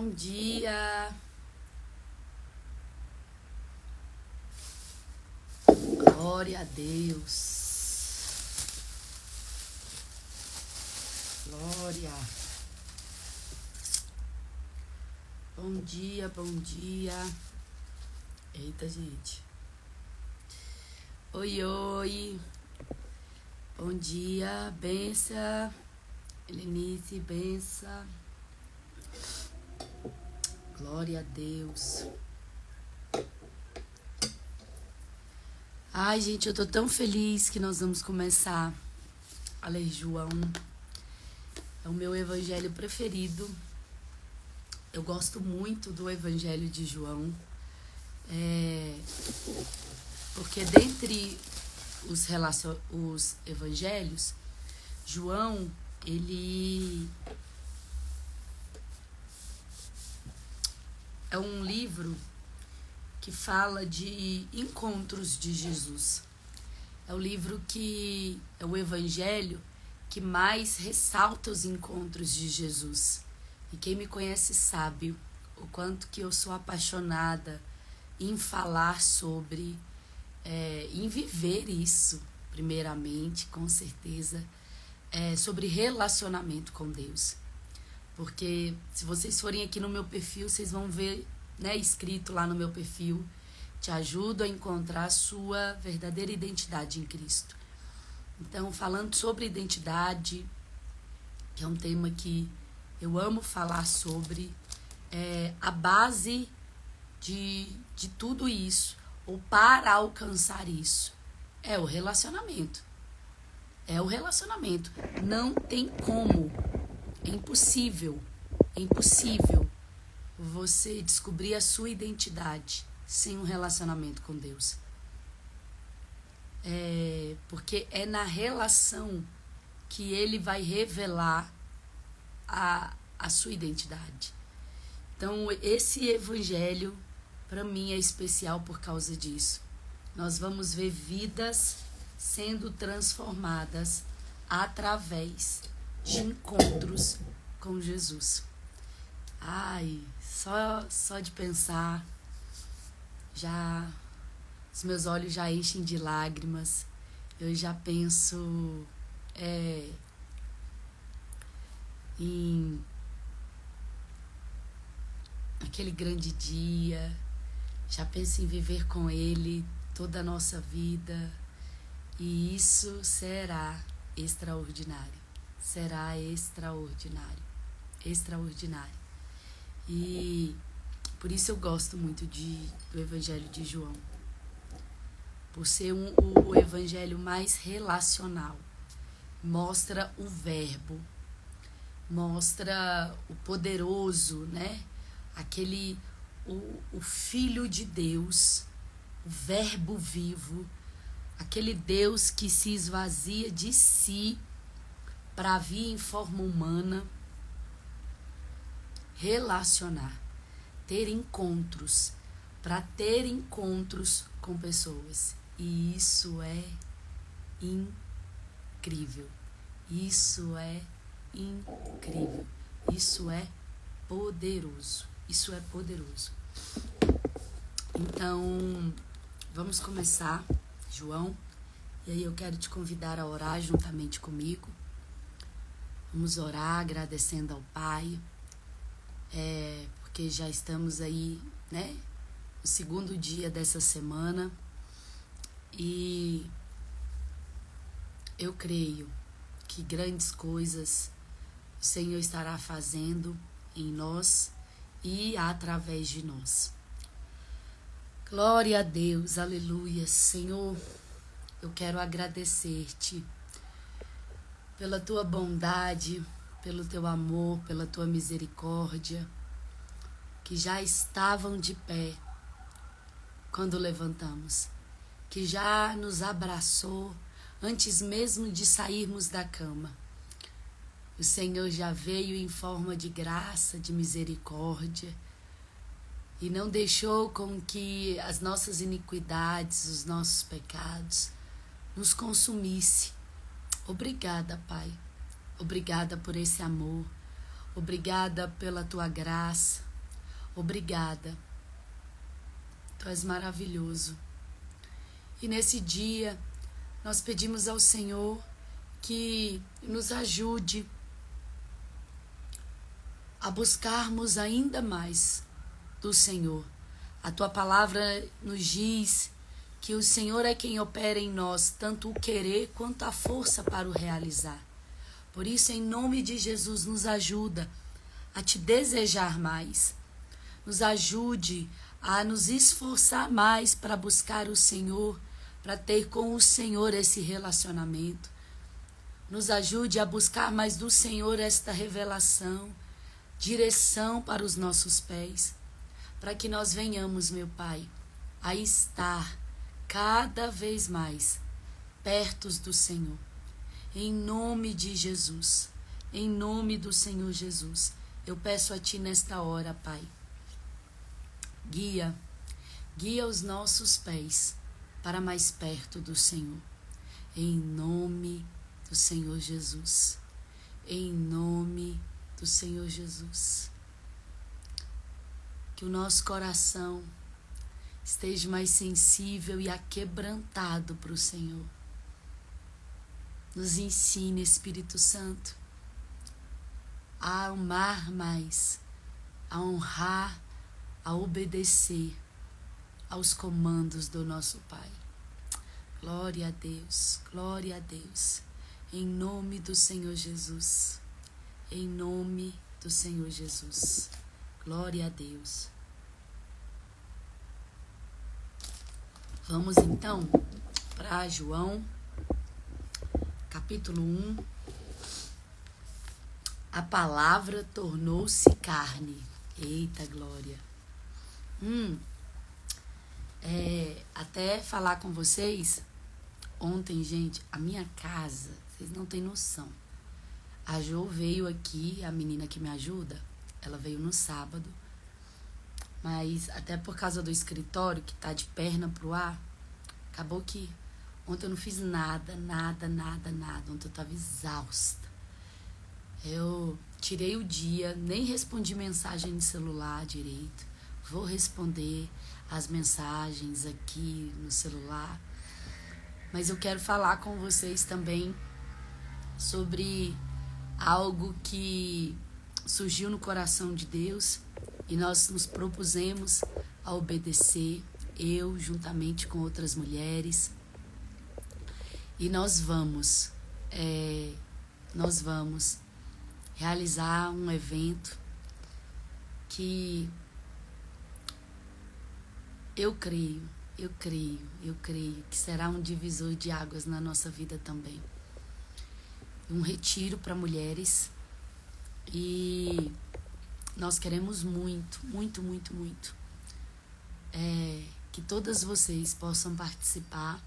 Bom dia. Glória a Deus. Glória. Bom dia, bom dia. Eita, gente. Oi, oi. Bom dia, benção. Helenice, benção. Glória a Deus. Ai, gente, eu tô tão feliz que nós vamos começar a ler João. É o meu evangelho preferido. Eu gosto muito do evangelho de João. Porque dentre os evangelhos, João, ele é um livro que fala de encontros de Jesus. É o livro que é o evangelho que mais ressalta os encontros de Jesus. E quem me conhece sabe o quanto que eu sou apaixonada em falar sobre, em viver isso, primeiramente, com certeza, sobre relacionamento com Deus. Porque se vocês forem aqui no meu perfil, vocês vão ver, escrito lá no meu perfil, te ajudo a encontrar a sua verdadeira identidade em Cristo. Então, falando sobre identidade, que é um tema que eu amo falar sobre, a base de tudo isso, ou para alcançar isso, é o relacionamento. É o relacionamento. Não tem como. É impossível você descobrir a sua identidade sem um relacionamento com Deus. Porque é na relação que Ele vai revelar a sua identidade. Então, esse evangelho, para mim, é especial por causa disso. Nós vamos ver vidas sendo transformadas através de encontros com Jesus. Ai, só de pensar, os meus olhos já enchem de lágrimas. Eu já penso em aquele grande dia. Já penso em viver com Ele toda a nossa vida. E isso será extraordinário. Será extraordinário. Extraordinário. E por isso eu gosto muito do Evangelho de João. Por ser o Evangelho mais relacional. Mostra o Verbo. Mostra o poderoso, o Filho de Deus, o Verbo vivo, aquele Deus que se esvazia de si para vir em forma humana, relacionar, ter encontros, para ter encontros com pessoas. E isso é incrível. Isso é incrível. Isso é poderoso. Isso é poderoso. Então, vamos começar, João. E aí eu quero te convidar a orar juntamente comigo. Vamos orar agradecendo ao Pai. Porque já estamos aí, no segundo dia dessa semana. E eu creio que grandes coisas o Senhor estará fazendo em nós e através de nós. Glória a Deus, aleluia. Senhor, eu quero agradecer-te pela tua bondade, pelo teu amor, pela tua misericórdia, que já estavam de pé quando levantamos, que já nos abraçou antes mesmo de sairmos da cama. O Senhor já veio em forma de graça, de misericórdia, e não deixou com que as nossas iniquidades, os nossos pecados, nos consumisse. Obrigada, Pai. Obrigada por esse amor. Obrigada pela tua graça. Obrigada. Tu és maravilhoso. E nesse dia, nós pedimos ao Senhor que nos ajude a buscarmos ainda mais do Senhor. A tua palavra nos diz que o Senhor é quem opera em nós tanto o querer quanto a força para o realizar. Por isso, em nome de Jesus, nos ajuda a te desejar mais. Nos ajude a nos esforçar mais para buscar o Senhor, para ter com o Senhor esse relacionamento. Nos ajude a buscar mais do Senhor esta revelação, direção para os nossos pés, para que nós venhamos, meu Pai, a estar cada vez mais perto do Senhor. Em nome de Jesus, em nome do Senhor Jesus, eu peço a Ti nesta hora, Pai, guia os nossos pés para mais perto do Senhor. Em nome do Senhor Jesus. Em nome do Senhor Jesus. Que o nosso coração esteja mais sensível e aquebrantado para o Senhor. Nos ensine, Espírito Santo, a amar mais, a honrar, a obedecer aos comandos do nosso Pai. Glória a Deus, glória a Deus. Em nome do Senhor Jesus. Em nome do Senhor Jesus. Glória a Deus. Vamos então para João, capítulo 1. A palavra tornou-se carne. Eita glória. Até falar com vocês, ontem, gente, a minha casa, vocês não têm noção. A Jo veio aqui, a menina que me ajuda, ela veio no sábado, mas até por causa do escritório, que tá de perna pro ar, acabou que ontem eu não fiz nada. Ontem eu tava exausta. Eu tirei o dia, nem respondi mensagem de celular direito. Vou responder as mensagens aqui no celular. Mas eu quero falar com vocês também sobre algo que surgiu no coração de Deus e nós nos propusemos a obedecer, eu juntamente com outras mulheres. E nós vamos realizar um evento que eu creio que será um divisor de águas na nossa vida também. Um retiro para mulheres, e nós queremos muito que todas vocês possam participar.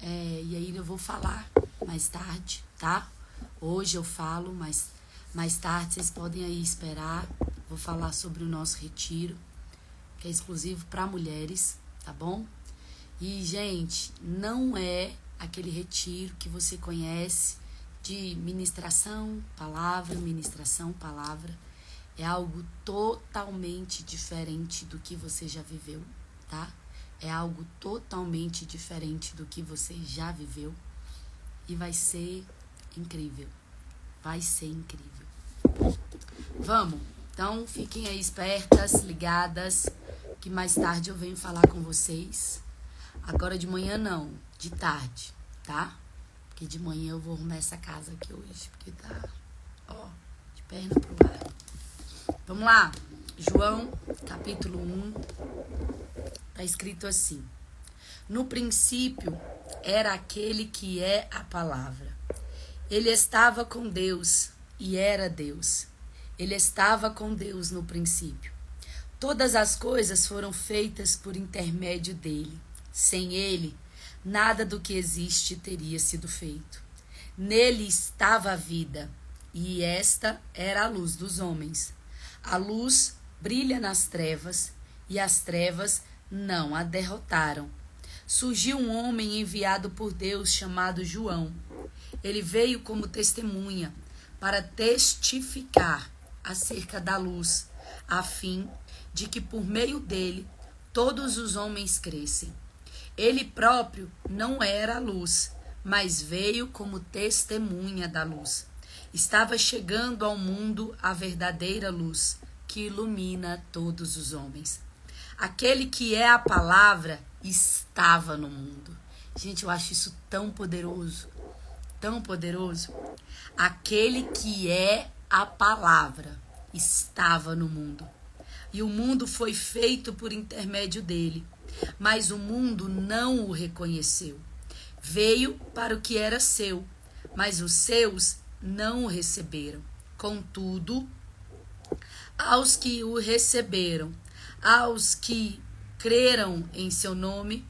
E aí eu vou falar mais tarde, tá? Hoje eu falo, mas mais tarde vocês podem aí esperar. Vou falar sobre o nosso retiro, que é exclusivo para mulheres, tá bom? E, gente, não é aquele retiro que você conhece de ministração, palavra. É algo totalmente diferente do que você já viveu, tá? É algo totalmente diferente do que você já viveu. E vai ser incrível. Vai ser incrível. Vamos? Então, fiquem aí espertas, ligadas, que mais tarde eu venho falar com vocês. Agora de manhã não, de tarde, tá? Porque de manhã eu vou arrumar essa casa aqui hoje, porque tá, de perna pro ar. Vamos lá, João, capítulo 1, tá escrito assim: no princípio era aquele que é a palavra. Ele estava com Deus e era Deus. Ele estava com Deus no princípio. Todas as coisas foram feitas por intermédio dele. Sem ele, nada do que existe teria sido feito. Nele estava a vida, e esta era a luz dos homens. A luz brilha nas trevas, e as trevas não a derrotaram. Surgiu um homem enviado por Deus chamado João. Ele veio como testemunha para testificar acerca da luz, a fim de que por meio dele todos os homens crescem. Ele próprio não era a luz, mas veio como testemunha da luz. Estava chegando ao mundo a verdadeira luz, que ilumina todos os homens. Aquele que é a palavra estava no mundo. Gente, eu acho isso tão poderoso, tão poderoso. Aquele que é a palavra estava no mundo. E o mundo foi feito por intermédio dele, mas o mundo não o reconheceu. Veio para o que era seu, mas os seus não o receberam. Contudo, aos que o receberam, aos que creram em seu nome,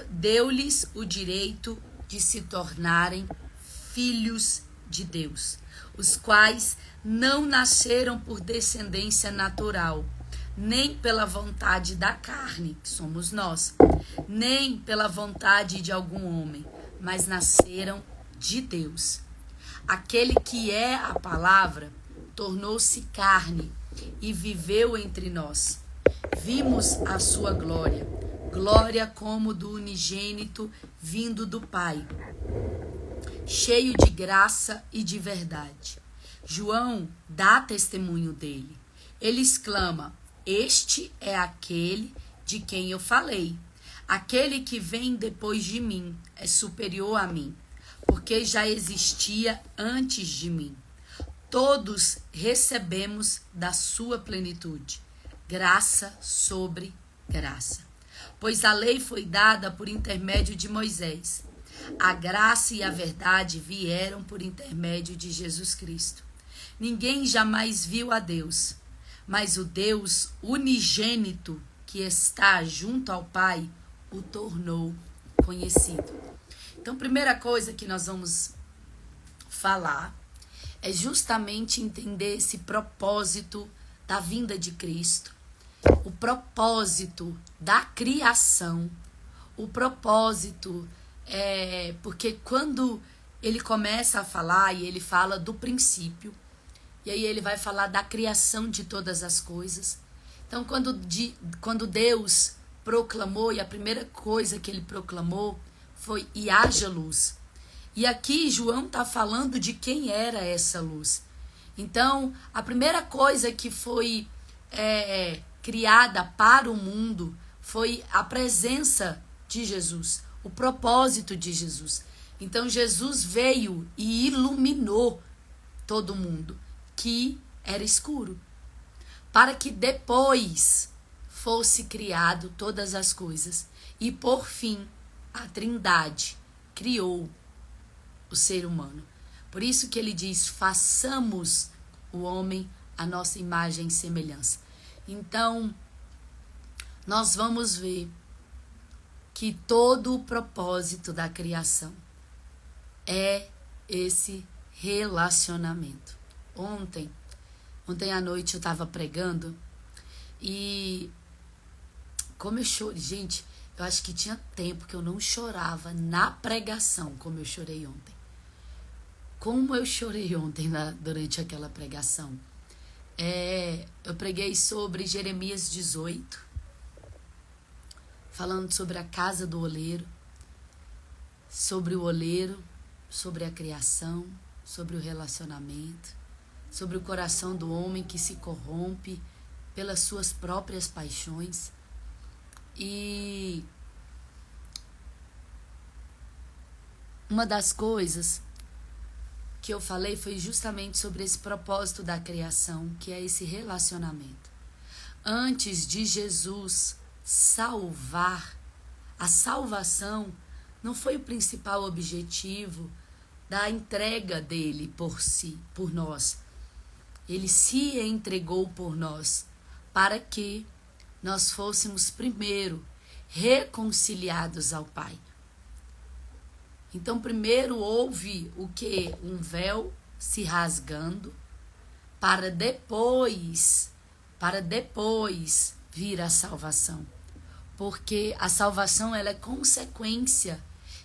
deu-lhes o direito de se tornarem filhos de Deus, os quais não nasceram por descendência natural, nem pela vontade da carne, que somos nós, nem pela vontade de algum homem, mas nasceram de Deus. Aquele que é a palavra tornou-se carne e viveu entre nós. Vimos a sua glória, glória como do unigênito vindo do Pai, cheio de graça e de verdade. João dá testemunho dele. Ele exclama: este é aquele de quem eu falei. Aquele que vem depois de mim é superior a mim, porque já existia antes de mim. Todos recebemos da sua plenitude, graça sobre graça. Pois a lei foi dada por intermédio de Moisés. A graça e a verdade vieram por intermédio de Jesus Cristo. Ninguém jamais viu a Deus, mas o Deus unigênito que está junto ao Pai o tornou conhecido. Então, primeira coisa que nós vamos falar é justamente entender esse propósito da vinda de Cristo, o propósito da criação, o propósito porque quando ele começa a falar e ele fala do princípio, e aí ele vai falar da criação de todas as coisas. Então, quando Deus proclamou, e a primeira coisa que ele proclamou foi: e haja luz. E aqui João está falando de quem era essa luz. Então, a primeira coisa que foi criada para o mundo foi a presença de Jesus, o propósito de Jesus. Então, Jesus veio e iluminou todo mundo que era escuro, para que depois fosse criado todas as coisas. E por fim, a Trindade criou o ser humano. Por isso que ele diz: façamos o homem à nossa imagem e semelhança. Então, nós vamos ver que todo o propósito da criação é esse relacionamento. Ontem à noite eu estava pregando e como eu chorei, gente, eu acho que tinha tempo que eu não chorava na pregação como eu chorei ontem. Como eu chorei ontem durante aquela pregação. Eu preguei sobre Jeremias 18, falando sobre a casa do oleiro, sobre o oleiro, sobre a criação, sobre o relacionamento, sobre o coração do homem que se corrompe pelas suas próprias paixões. E uma das coisas que eu falei foi justamente sobre esse propósito da criação, que é esse relacionamento. Antes de Jesus salvar, a salvação não foi o principal objetivo da entrega dele por si, por nós. Ele se entregou por nós para que nós fôssemos primeiro reconciliados ao Pai. Então, primeiro houve o quê? Um véu se rasgando para depois vir a salvação. Porque a salvação ela é consequência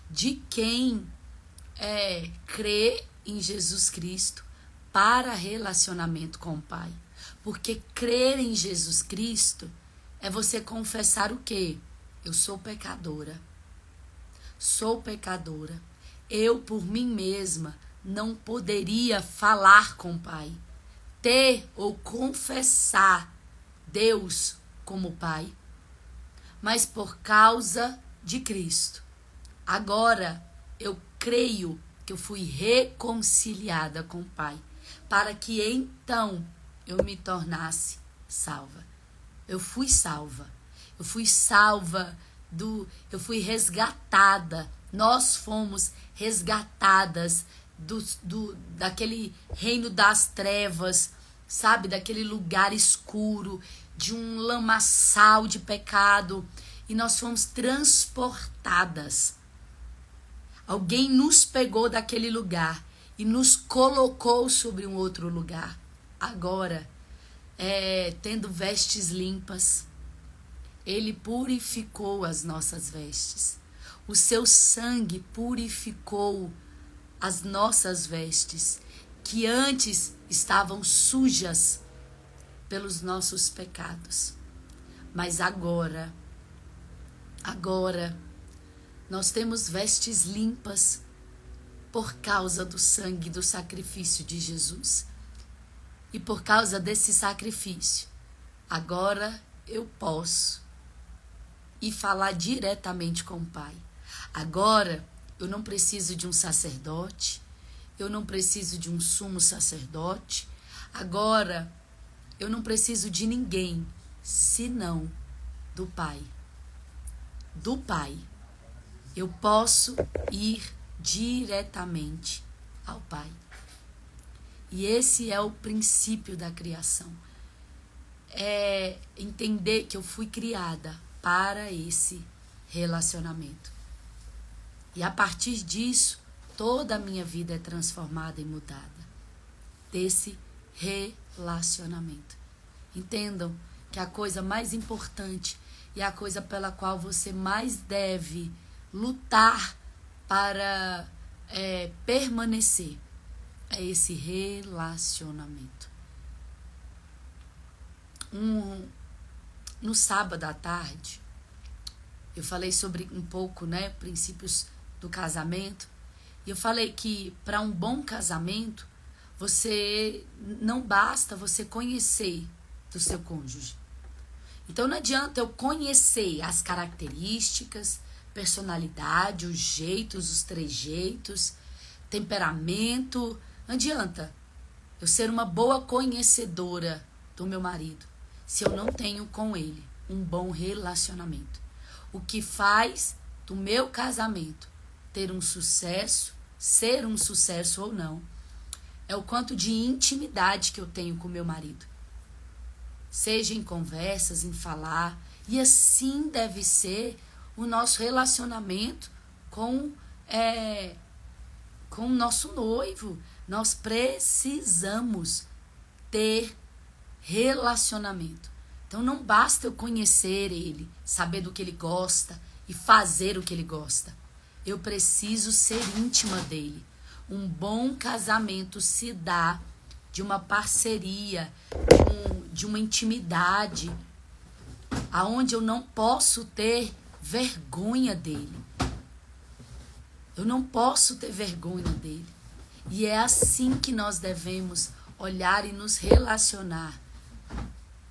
de quem crê em Jesus Cristo para relacionamento com o Pai. Porque crer em Jesus Cristo é você confessar o quê? Eu sou pecadora. Sou pecadora. Eu, por mim mesma, não poderia falar com o Pai, ter ou confessar Deus como Pai. Mas por causa de Cristo, agora eu creio que eu fui reconciliada com o Pai, para que então eu me tornasse salva. Eu fui salva. Eu fui salva eu fui resgatada. Nós fomos resgatadas daquele reino das trevas, sabe? Daquele lugar escuro, de um lamaçal de pecado. E nós fomos transportadas. Alguém nos pegou daquele lugar e nos colocou sobre um outro lugar. Agora, tendo vestes limpas, Ele purificou as nossas vestes. O seu sangue purificou as nossas vestes, que antes estavam sujas pelos nossos pecados. Mas agora, nós temos vestes limpas por causa do sangue do sacrifício de Jesus. E por causa desse sacrifício, agora eu posso ir falar diretamente com o Pai. Agora eu não preciso de um sacerdote, eu não preciso de um sumo sacerdote, agora eu não preciso de ninguém, senão do Pai. Do Pai. Eu posso ir diretamente ao Pai. E esse é o princípio da criação. É entender que eu fui criada para esse relacionamento. E a partir disso, toda a minha vida é transformada e mudada. Desse relacionamento. Entendam que a coisa mais importante e a coisa pela qual você mais deve lutar para permanecer é esse relacionamento. No sábado à tarde, eu falei sobre um pouco, princípios do casamento. E eu falei que para um bom casamento, não basta você conhecer do seu cônjuge. Então não adianta eu conhecer as características, personalidade, os jeitos, os trejeitos, temperamento. Não adianta eu ser uma boa conhecedora do meu marido se eu não tenho com ele um bom relacionamento. O que faz do meu casamento ter um sucesso, ser um sucesso ou não, é o quanto de intimidade que eu tenho com meu marido. Seja em conversas, em falar. E assim deve ser o nosso relacionamento com o nosso noivo. Nós precisamos ter relacionamento. Então não basta eu conhecer ele, saber do que ele gosta e fazer o que ele gosta. Eu preciso ser íntima dele. Um bom casamento se dá de uma parceria, de uma intimidade, aonde eu não posso ter vergonha dele. Eu não posso ter vergonha dele. E é assim que nós devemos olhar e nos relacionar.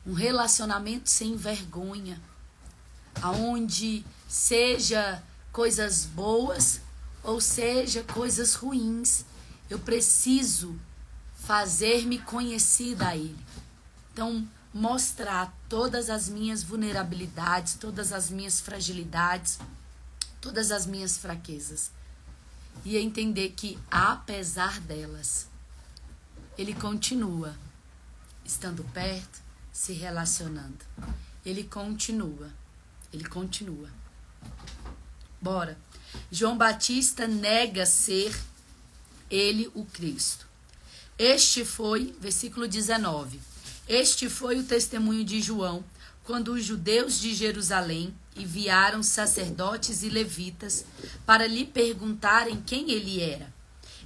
Um relacionamento sem vergonha, aonde seja coisas boas ou seja coisas ruins, eu preciso fazer-me conhecida a ele. Então, mostrar todas as minhas vulnerabilidades, todas as minhas fragilidades, todas as minhas fraquezas. E entender que, apesar delas, ele continua estando perto, se relacionando. Ele continua. Bora. João Batista nega ser ele o Cristo. Este foi, versículo 19, este foi o testemunho de João, quando os judeus de Jerusalém enviaram sacerdotes e levitas para lhe perguntarem quem ele era.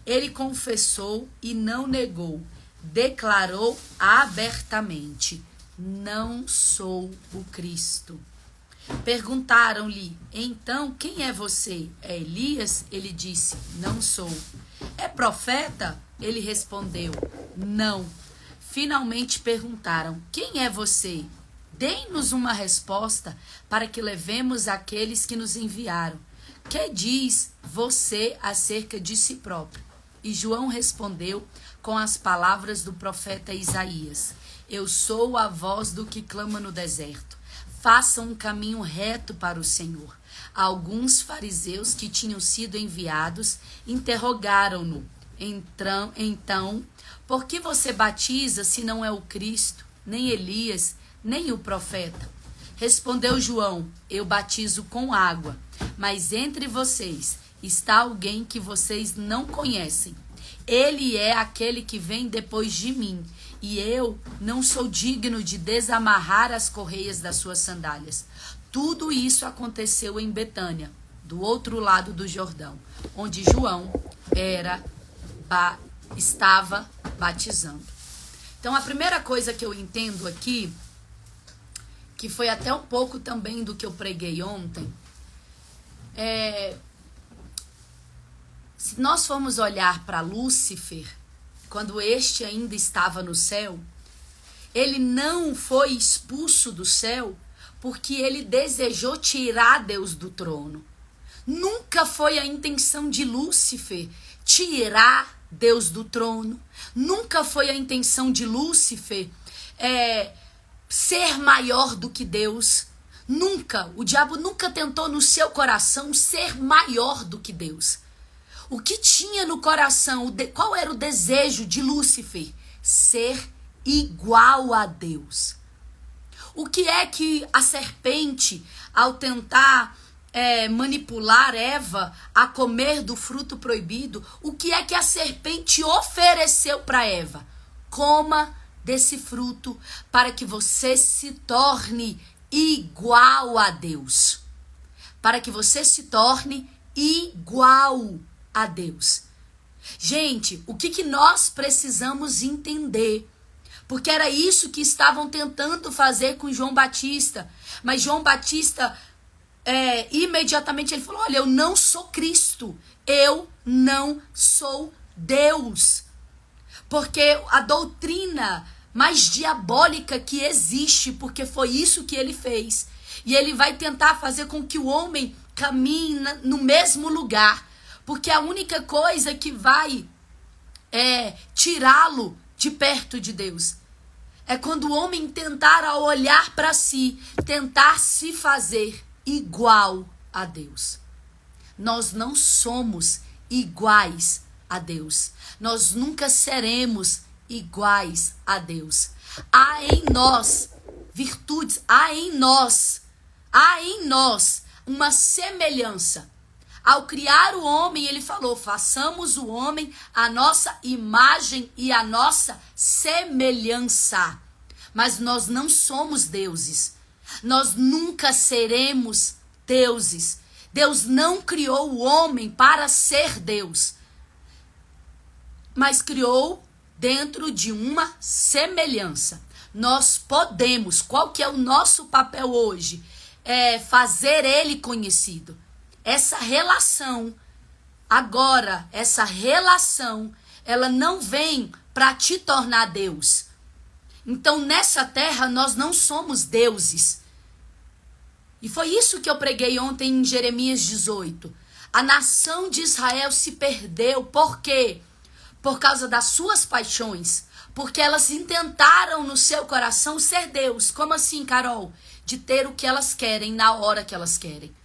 Ele confessou e não negou, declarou abertamente: não sou o Cristo. Perguntaram-lhe: então, quem é você? É Elias? Ele disse: não sou. É profeta? Ele respondeu: não. Finalmente perguntaram: quem é você? Dê-nos uma resposta para que levemos aqueles que nos enviaram. Que diz você acerca de si próprio? E João respondeu com as palavras do profeta Isaías: eu sou a voz do que clama no deserto. Façam um caminho reto para o Senhor. Alguns fariseus que tinham sido enviados interrogaram-no. Então, por que você batiza se não é o Cristo, nem Elias, nem o profeta? Respondeu João: eu batizo com água, mas entre vocês está alguém que vocês não conhecem. Ele é aquele que vem depois de mim, e eu não sou digno de desamarrar as correias das suas sandálias. Tudo isso aconteceu em Betânia, do outro lado do Jordão, onde João estava batizando. Então, a primeira coisa que eu entendo aqui, que foi até um pouco também do que eu preguei ontem, se nós formos olhar para Lúcifer, quando este ainda estava no céu, ele não foi expulso do céu porque ele desejou tirar Deus do trono. Nunca foi a intenção de Lúcifer tirar Deus do trono. Nunca foi a intenção de Lúcifer ser maior do que Deus. Nunca. O diabo nunca tentou no seu coração ser maior do que Deus. O que tinha no coração, qual era o desejo de Lúcifer? Ser igual a Deus. O que é que a serpente, ao tentar manipular Eva a comer do fruto proibido, o que é que a serpente ofereceu para Eva? Coma desse fruto para que você se torne igual a Deus. Para que você se torne igual a Deus. Gente, o que nós precisamos entender? Porque era isso que estavam tentando fazer com João Batista. Mas João Batista, imediatamente ele falou: olha, eu não sou Cristo. Eu não sou Deus. Porque a doutrina mais diabólica que existe, porque foi isso que ele fez. E ele vai tentar fazer com que o homem caminhe no mesmo lugar. Porque a única coisa que vai tirá-lo de perto de Deus é quando o homem tentar, ao olhar para si, tentar se fazer igual a Deus. Nós não somos iguais a Deus. Nós nunca seremos iguais a Deus. Há em nós virtudes, há em nós uma semelhança. Ao criar o homem, ele falou: façamos o homem a nossa imagem e a nossa semelhança. Mas nós não somos deuses. Nós nunca seremos deuses. Deus não criou o homem para ser Deus, mas criou dentro de uma semelhança. Nós podemos, qual que é o nosso papel hoje? Fazer ele conhecido. Essa relação, agora, ela não vem para te tornar Deus. Então, nessa terra, nós não somos deuses. E foi isso que eu preguei ontem em Jeremias 18. A nação de Israel se perdeu. Por quê? Por causa das suas paixões. Porque elas intentaram no seu coração ser Deus. Como assim, Carol? De ter o que elas querem na hora que elas querem.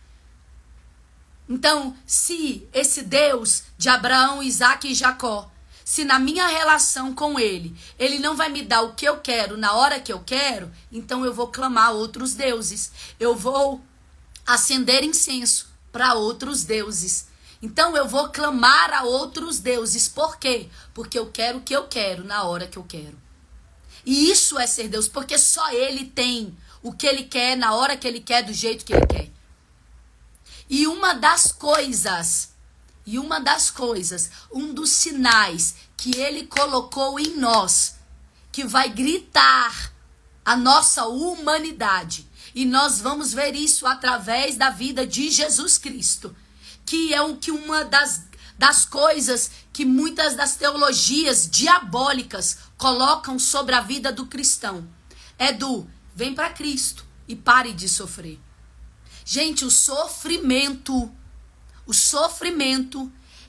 Então, se esse Deus de Abraão, Isaac e Jacó, se na minha relação com ele não vai me dar o que eu quero na hora que eu quero, então eu vou clamar a outros deuses. Eu vou acender incenso para outros deuses. Então eu vou clamar a outros deuses. Por quê? Porque eu quero o que eu quero na hora que eu quero. E isso é ser Deus, porque só ele tem o que ele quer na hora que ele quer, do jeito que ele quer. E um dos sinais que Ele colocou em nós, que vai gritar a nossa humanidade. E nós vamos ver isso através da vida de Jesus Cristo, que é uma das coisas que muitas das teologias diabólicas colocam sobre a vida do cristão. Vem para Cristo e pare de sofrer. Gente, o sofrimento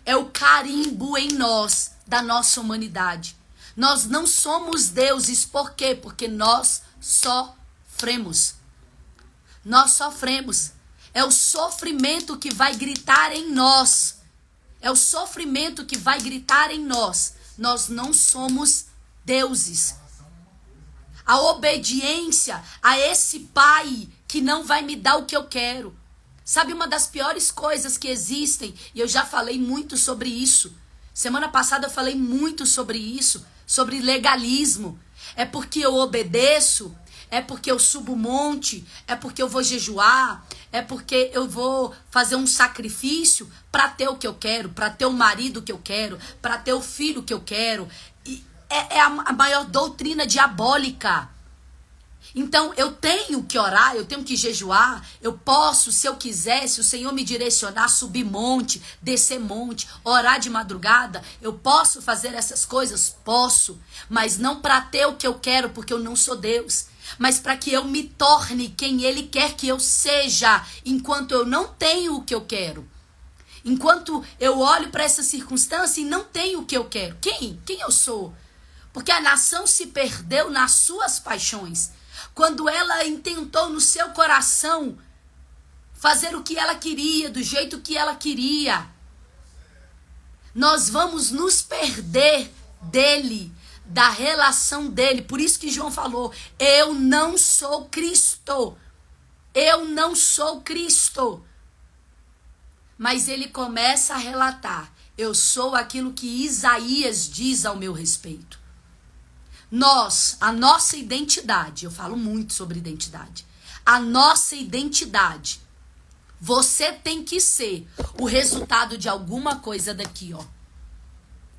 é o carimbo em nós da nossa humanidade. Nós não somos deuses, por quê? Porque nós sofremos. Nós sofremos. É o sofrimento que vai gritar em nós. É o sofrimento que vai gritar em nós. Nós não somos deuses. A obediência a esse pai que não vai me dar o que eu quero. Sabe, uma das piores coisas que existem, e eu já falei muito sobre isso. Semana passada eu falei muito sobre isso, sobre legalismo. É porque eu obedeço, é porque eu subo o monte, é porque eu vou jejuar, é porque eu vou fazer um sacrifício para ter o que eu quero, para ter o marido que eu quero, para ter o filho que eu quero. E é a maior doutrina diabólica. Então, eu tenho que orar, eu tenho que jejuar, eu posso, se eu quiser, se o Senhor me direcionar, subir monte, descer monte, orar de madrugada, eu posso fazer essas coisas? Posso, mas não para ter o que eu quero, porque eu não sou Deus, mas para que eu me torne quem Ele quer que eu seja, enquanto eu não tenho o que eu quero. Enquanto eu olho para essa circunstância e não tenho o que eu quero. Quem eu sou? Porque a nação se perdeu nas suas paixões. Quando ela intentou no seu coração fazer o que ela queria, do jeito que ela queria, nós vamos nos perder dele, da relação dele. Por isso que João falou, eu não sou Cristo. Eu não sou Cristo. Mas ele começa a relatar, eu sou aquilo que Isaías diz ao meu respeito. A nossa identidade, eu falo muito sobre identidade. A nossa identidade, você tem que ser o resultado de alguma coisa daqui, ó.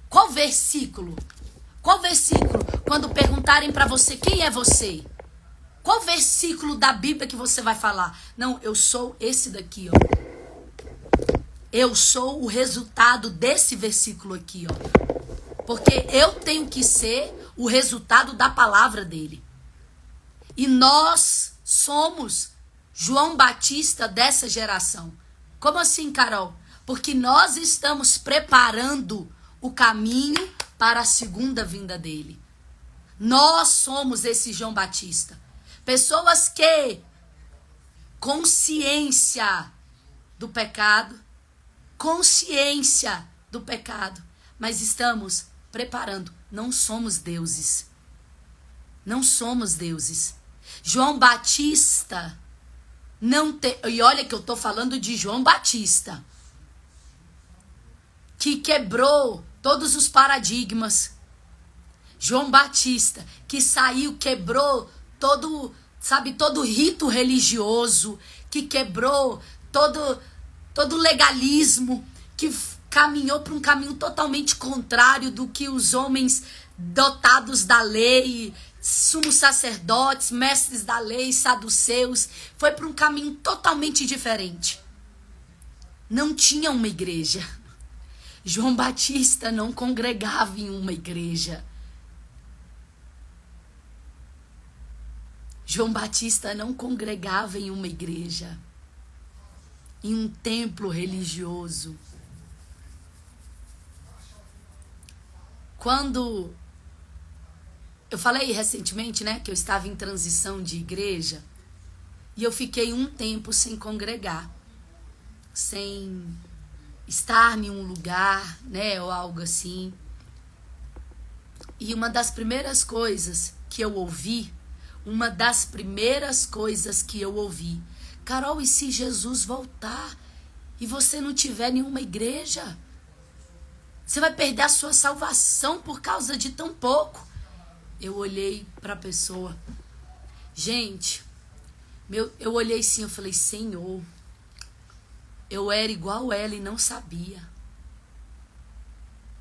Qual versículo? Qual versículo? Quando perguntarem para você quem é você, qual versículo da Bíblia que você vai falar? Não, eu sou esse daqui, ó. Eu sou o resultado desse versículo aqui, ó. Porque eu tenho que ser o resultado da palavra dele. E nós somos João Batista dessa geração. Como assim, Carol? Porque nós estamos preparando o caminho para a segunda vinda dele. Nós somos esse João Batista. Pessoas que consciência do pecado, mas estamos preparando. Não somos deuses. Não somos deuses. João Batista não tem... E olha que eu tô falando de João Batista, que quebrou todos os paradigmas. João Batista, que saiu, quebrou todo rito religioso, que quebrou todo legalismo, que caminhou para um caminho totalmente contrário do que os homens dotados da lei, sumos sacerdotes, mestres da lei, saduceus, foi para um caminho totalmente diferente. Não tinha uma igreja. João Batista não congregava em uma igreja. João Batista não congregava em uma igreja, em um templo religioso. Quando eu falei recentemente, né, que eu estava em transição de igreja, e eu fiquei um tempo sem congregar, sem estar em um lugar, né, ou algo assim. E uma das primeiras coisas que eu ouvi, Carol, e se Jesus voltar e você não tiver nenhuma igreja? Você vai perder a sua salvação por causa de tão pouco. Eu olhei para a pessoa. Gente, eu olhei assim, eu falei, Senhor, eu era igual ela e não sabia.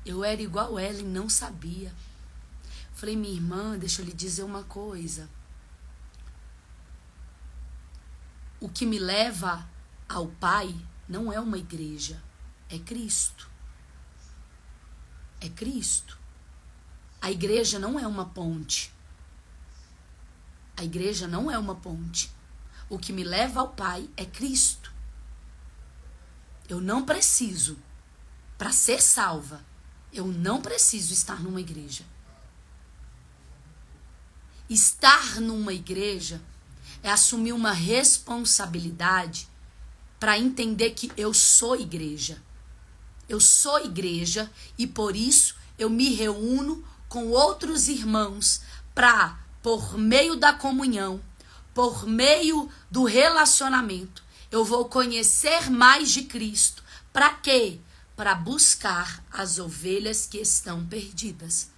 Eu era igual ela e não sabia. Falei, minha irmã, deixa eu lhe dizer uma coisa. O que me leva ao Pai não é uma igreja, é Cristo. É Cristo. A igreja não é uma ponte. A igreja não é uma ponte. O que me leva ao Pai é Cristo. Eu não preciso, para ser salva, eu não preciso estar numa igreja. Estar numa igreja é assumir uma responsabilidade para entender que eu sou igreja. Eu sou igreja e por isso eu me reúno com outros irmãos para, por meio da comunhão, por meio do relacionamento, eu vou conhecer mais de Cristo. Para quê? Para buscar as ovelhas que estão perdidas.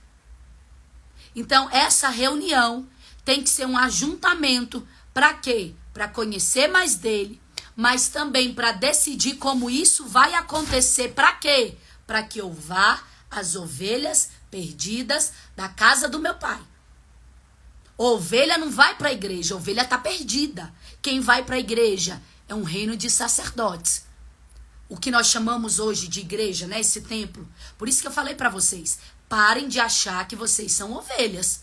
Então, essa reunião tem que ser um ajuntamento. Para quê? Para conhecer mais dele, mas também para decidir como isso vai acontecer. Para quê? Para que eu vá às ovelhas perdidas da casa do meu pai. Ovelha não vai para a igreja, ovelha está perdida. Quem vai para a igreja é um reino de sacerdotes. O que nós chamamos hoje de igreja, né? Esse templo. Por isso que eu falei para vocês, parem de achar que vocês são ovelhas.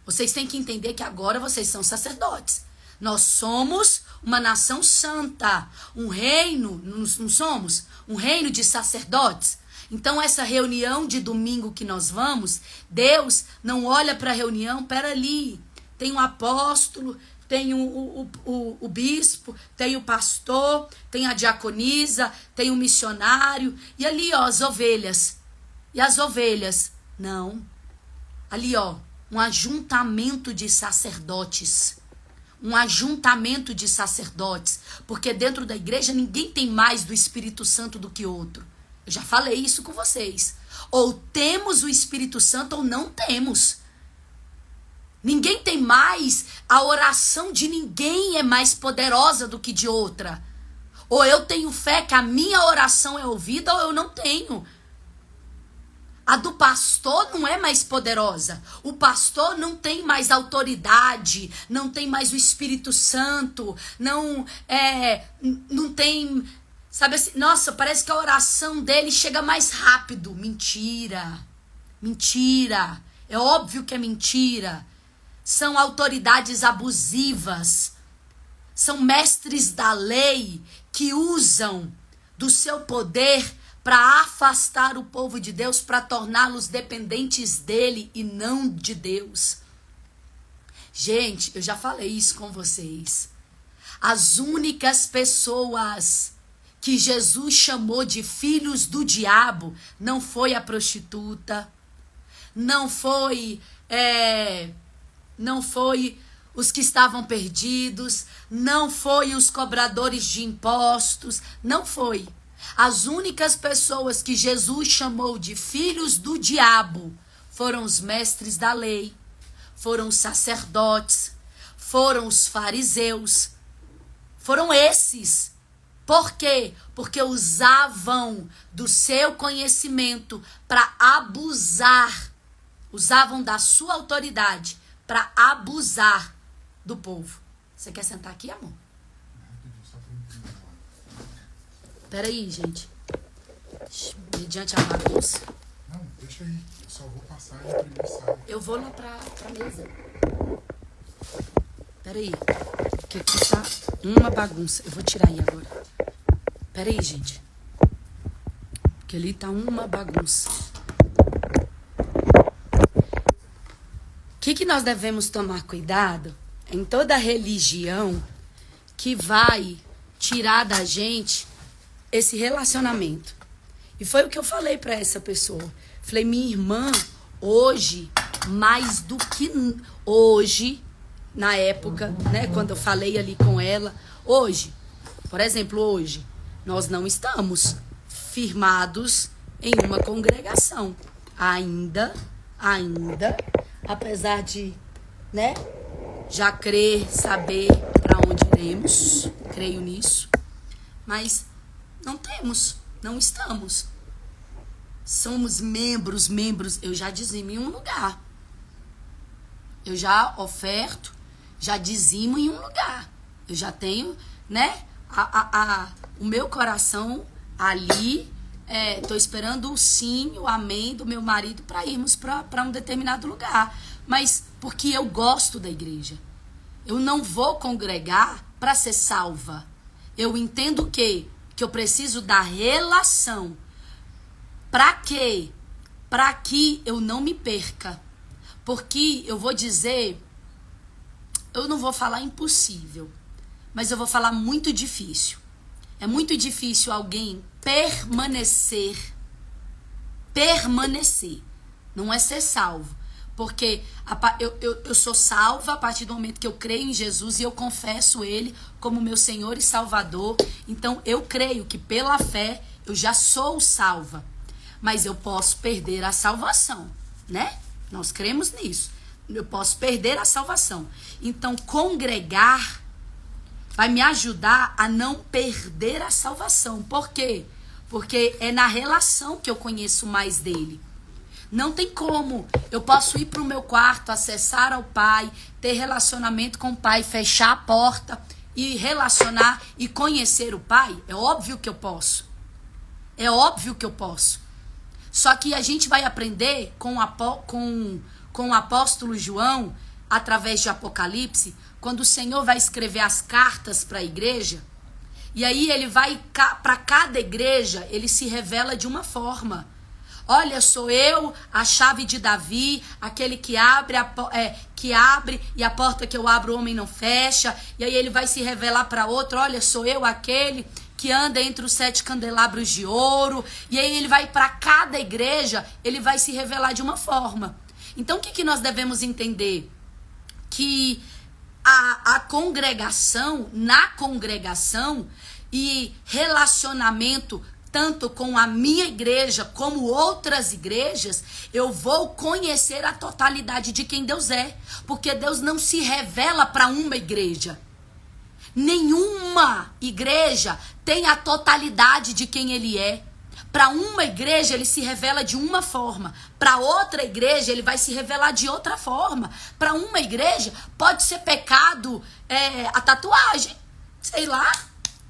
Vocês têm que entender que agora vocês são sacerdotes. Nós somos uma nação santa, um reino, não somos? Um reino de sacerdotes. Então, essa reunião de domingo que nós vamos, Deus não olha para a reunião, pera ali, tem um apóstolo, tem o bispo, tem o pastor, tem a diaconisa, tem o missionário, e ali, ó, as ovelhas. E as ovelhas? Não. Ali, ó, um ajuntamento de sacerdotes. Um ajuntamento de sacerdotes. Porque dentro da igreja ninguém tem mais do Espírito Santo do que outro. Eu já falei isso com vocês. Ou temos o Espírito Santo ou não temos. Ninguém tem mais, a oração de ninguém é mais poderosa do que de outra. Ou eu tenho fé que a minha oração é ouvida ou eu não tenho. A do pastor não é mais poderosa. O pastor não tem mais autoridade, não tem mais o Espírito Santo, não tem, sabe assim, nossa, parece que a oração dele chega mais rápido. Mentira. Mentira. É óbvio que é mentira. São autoridades abusivas. São mestres da lei que usam do seu poder para afastar o povo de Deus, para torná-los dependentes dele e não de Deus. Gente, eu já falei isso com vocês. As únicas pessoas que Jesus chamou de filhos do diabo não foi a prostituta, não foi os que estavam perdidos, não foi os cobradores de impostos, não foi. As únicas pessoas que Jesus chamou de filhos do diabo foram os mestres da lei, foram os sacerdotes, foram os fariseus, foram esses. Por quê? Porque usavam do seu conhecimento para abusar, usavam da sua autoridade para abusar do povo. Você quer sentar aqui, amor? Peraí, gente. Mediante a bagunça. Não, deixa aí. Eu só vou passar e imprimir sai. Eu vou lá pra mesa. Peraí. Que aqui tá uma bagunça. Eu vou tirar aí agora. Peraí, gente. Que ali tá uma bagunça. O que nós devemos tomar cuidado em toda religião que vai tirar da gente esse relacionamento. E foi o que eu falei para essa pessoa. Falei, minha irmã, hoje, mais do que hoje, na época, né, quando eu falei ali com ela, hoje, por exemplo, hoje, nós não estamos firmados em uma congregação. Ainda, apesar de, né, já crer, saber para onde iremos, creio nisso, mas não temos, não estamos. somos membros, eu já dizimo em um lugar. Eu já oferto, já dizimo em um lugar. Eu já tenho, né, o meu coração ali, tô esperando o sim, o amém do meu marido para irmos para um determinado lugar. Mas porque eu gosto da igreja. Eu não vou congregar para ser salva. Eu entendo que eu preciso da relação. Para quê? Para que eu não me perca. Porque eu vou dizer, eu não vou falar impossível, mas eu vou falar muito difícil. É muito difícil alguém permanecer. Não é ser salvo. Porque eu sou salva a partir do momento que eu creio em Jesus e eu confesso Ele como meu Senhor e Salvador. Então eu creio que pela fé eu já sou salva. Mas eu posso perder a salvação, né? Nós cremos nisso. Eu posso perder a salvação. Então congregar vai me ajudar a não perder a salvação. Por quê? Porque é na relação que eu conheço mais dele. Não tem como. Eu posso ir para o meu quarto, acessar ao Pai, ter relacionamento com o Pai, fechar a porta e relacionar e conhecer o Pai. É óbvio que eu posso. É óbvio que eu posso. Só que a gente vai aprender com o apóstolo João, através de Apocalipse, quando o Senhor vai escrever as cartas para a igreja, e aí ele vai para cada igreja, ele se revela de uma forma. Olha, sou eu, a chave de Davi, aquele que abre e a porta que eu abro o homem não fecha. E aí ele vai se revelar para outro, olha, sou eu aquele que anda entre os 7 candelabros de ouro. E aí ele vai para cada igreja, ele vai se revelar de uma forma. Então o que nós devemos entender? Que a congregação, na congregação e relacionamento tanto com a minha igreja como outras igrejas, eu vou conhecer a totalidade de quem Deus é. Porque Deus não se revela para uma igreja. Nenhuma igreja tem a totalidade de quem Ele é. Para uma igreja ele se revela de uma forma. Para outra igreja ele vai se revelar de outra forma. Para uma igreja pode ser pecado a tatuagem. Sei lá.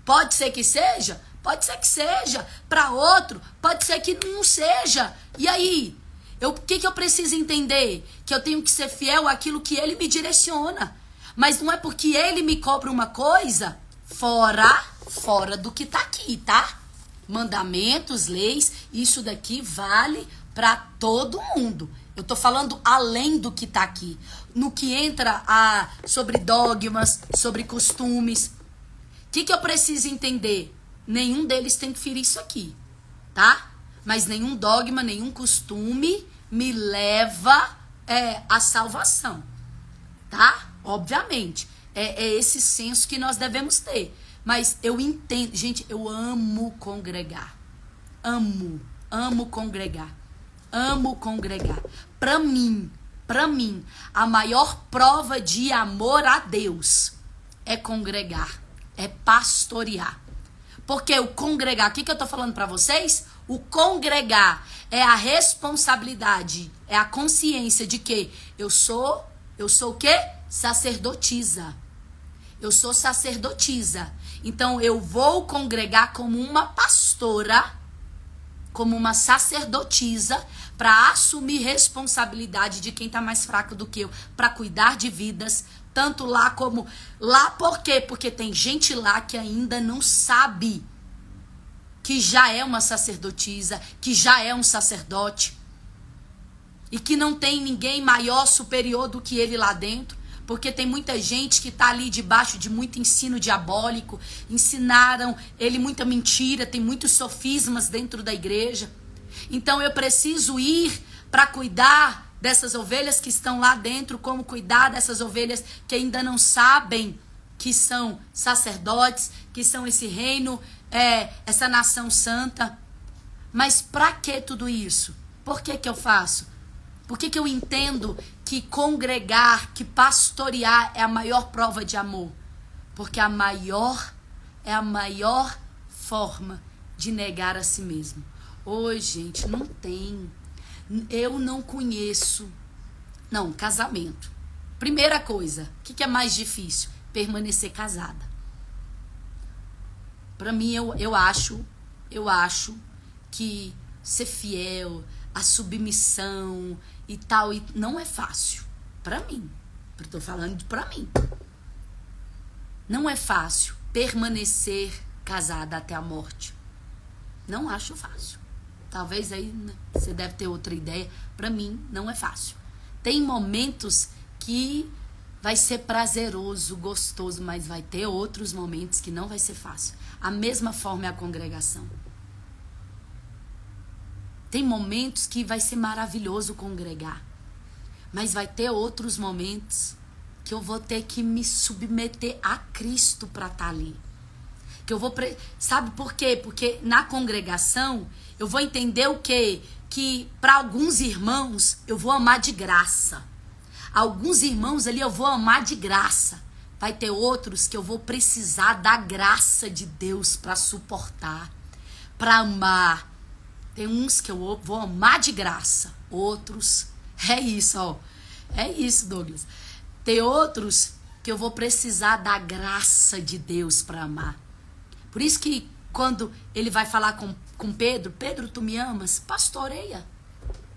Pode ser que seja. Pode ser que seja. Para outro, pode ser que não seja. E aí? O que eu preciso entender? Que eu tenho que ser fiel àquilo que Ele me direciona. Mas não é porque Ele me cobra uma coisa fora do que está aqui, tá? Mandamentos, leis, isso daqui vale para todo mundo. Eu tô falando além do que está aqui. No que entra sobre dogmas, sobre costumes. O que eu preciso entender? Nenhum deles tem que ferir isso aqui, tá? Mas nenhum dogma, nenhum costume me leva à salvação, tá? Obviamente, é esse senso que nós devemos ter. Mas eu entendo, gente, eu amo congregar. Amo congregar. Amo congregar. Para mim, a maior prova de amor a Deus é congregar, é pastorear. Porque o congregar, o que eu tô falando para vocês? O congregar é a responsabilidade, é a consciência de que eu sou o quê? Sacerdotisa. Eu sou sacerdotisa. Então eu vou congregar como uma pastora, como uma sacerdotisa, para assumir responsabilidade de quem está mais fraco do que eu, para cuidar de vidas, tanto lá como lá. Por quê? Porque tem gente lá que ainda não sabe que já é uma sacerdotisa, que já é um sacerdote, e que não tem ninguém maior, superior do que ele lá dentro. Porque tem muita gente que está ali debaixo de muito ensino diabólico, ensinaram ele muita mentira, tem muitos sofismas dentro da igreja. Então eu preciso ir para cuidar dessas ovelhas que estão lá dentro, como cuidar dessas ovelhas que ainda não sabem que são sacerdotes, que são esse reino, essa nação santa. Mas para que tudo isso? Por que eu faço? Por que eu entendo que congregar, que pastorear é a maior prova de amor? Porque é a maior forma de negar a si mesmo. Oi, gente, não tem. Eu não conheço. Não, casamento. Primeira coisa, o que é mais difícil? Permanecer casada. Pra mim, eu acho que ser fiel, a submissão e tal, não é fácil. Pra mim. Eu tô falando pra mim. Não é fácil permanecer casada até a morte. Não acho fácil. Talvez aí, né, você deve ter outra ideia. Pra mim, não é fácil. Tem momentos que vai ser prazeroso, gostoso, mas vai ter outros momentos que não vai ser fácil. A mesma forma é a congregação. Tem momentos que vai ser maravilhoso congregar, mas vai ter outros momentos que eu vou ter que me submeter a Cristo para estar ali. Que eu vou sabe por quê? Porque na congregação eu vou entender o quê? Que para alguns irmãos eu vou amar de graça. Alguns irmãos ali eu vou amar de graça. Vai ter outros que eu vou precisar da graça de Deus para suportar, para amar. Tem uns que eu vou amar de graça. Outros, é isso, ó. É isso, Douglas. Tem outros que eu vou precisar da graça de Deus para amar. Por isso que quando ele vai falar com Pedro, Pedro, tu me amas? Pastoreia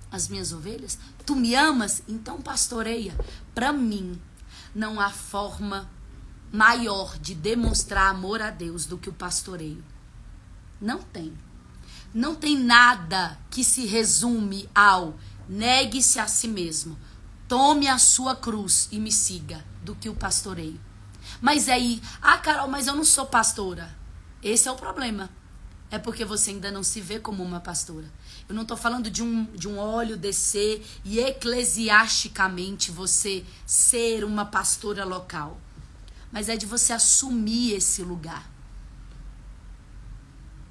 as minhas ovelhas. Tu me amas? Então pastoreia. Para mim, não há forma maior de demonstrar amor a Deus do que o pastoreio. Não tem. Não tem nada que se resume ao negue-se a si mesmo, tome a sua cruz e me siga, do que o pastoreio. Mas aí, Carol, mas eu não sou pastora. Esse é o problema. É porque você ainda não se vê como uma pastora. Eu não estou falando de um óleo descer e eclesiasticamente você ser uma pastora local. Mas é de você assumir esse lugar.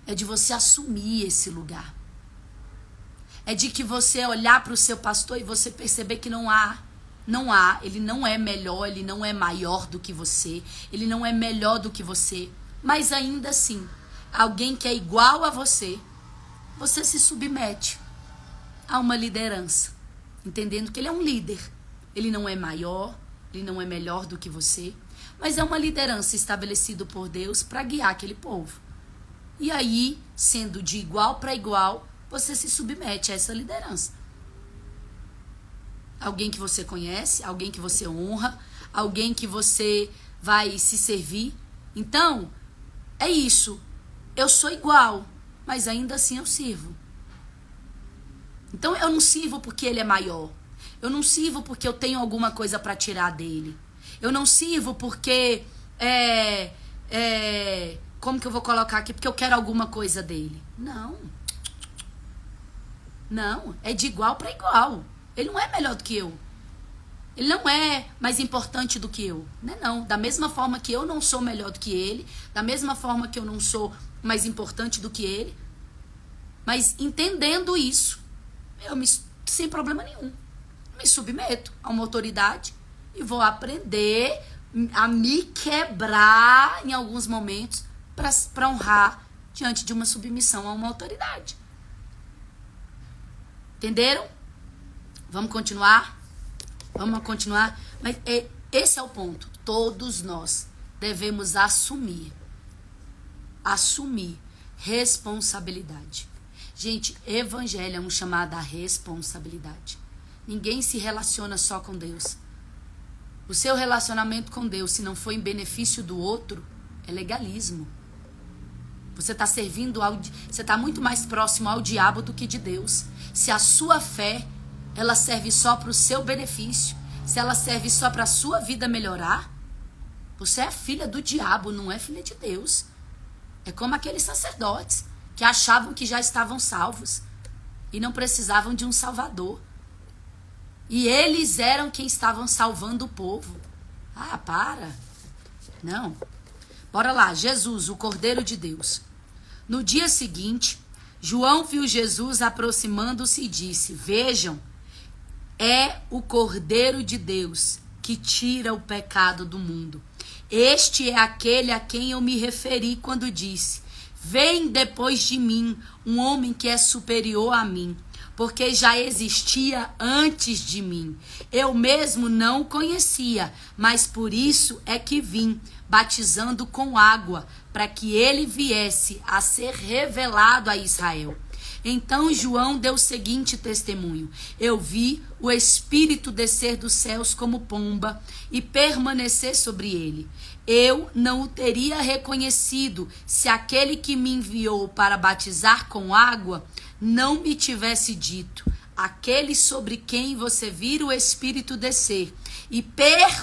É de você assumir esse lugar. É de que você olhar para o seu pastor e você perceber que não há, ele não é melhor, ele não é maior do que você, ele não é melhor do que você, mas ainda assim, alguém que é igual a você, você se submete a uma liderança, entendendo que ele é um líder, ele não é maior, ele não é melhor do que você, mas é uma liderança estabelecida por Deus para guiar aquele povo. E aí, sendo de igual para igual, você se submete a essa liderança. Alguém que você conhece, alguém que você honra, alguém que você vai se servir. Então, é isso. Eu sou igual, mas ainda assim eu sirvo. Então, eu não sirvo porque ele é maior. Eu não sirvo porque eu tenho alguma coisa para tirar dele. Eu não sirvo porque como que eu vou colocar aqui? Porque eu quero alguma coisa dele. Não. Não, é de igual para igual. Ele não é melhor do que eu. Ele não é mais importante do que eu. Não. Da mesma forma que eu não sou melhor do que ele, da mesma forma que eu não sou mais importante do que ele. Mas entendendo isso, sem problema nenhum, me submeto a uma autoridade e vou aprender a me quebrar em alguns momentos para honrar diante de uma submissão a uma autoridade. Entenderam? Vamos continuar? Vamos continuar? Mas esse é o ponto. Todos nós devemos assumir responsabilidade. Gente, evangelho é um chamado à responsabilidade. Ninguém se relaciona só com Deus. O seu relacionamento com Deus, se não for em benefício do outro, é legalismo. Você está servindo você está muito mais próximo ao diabo do que de Deus. Se a sua fé, ela serve só para o seu benefício, se ela serve só para a sua vida melhorar, você é filha do diabo, não é filha de Deus. É como aqueles sacerdotes que achavam que já estavam salvos e não precisavam de um salvador. E eles eram quem estavam salvando o povo. Para. Não. Bora lá, Jesus, o Cordeiro de Deus. No dia seguinte, João viu Jesus aproximando-se e disse: Vejam, é o Cordeiro de Deus que tira o pecado do mundo. Este é aquele a quem eu me referi quando disse: vem depois de mim um homem que é superior a mim, porque já existia antes de mim. Eu mesmo não o conhecia, mas por isso é que vim, batizando com água, para que ele viesse a ser revelado a Israel. Então João deu o seguinte testemunho: eu vi o Espírito descer dos céus como pomba e permanecer sobre ele. Eu não o teria reconhecido se aquele que me enviou para batizar com água não me tivesse dito: aquele sobre quem você vira o Espírito descer e permanecer,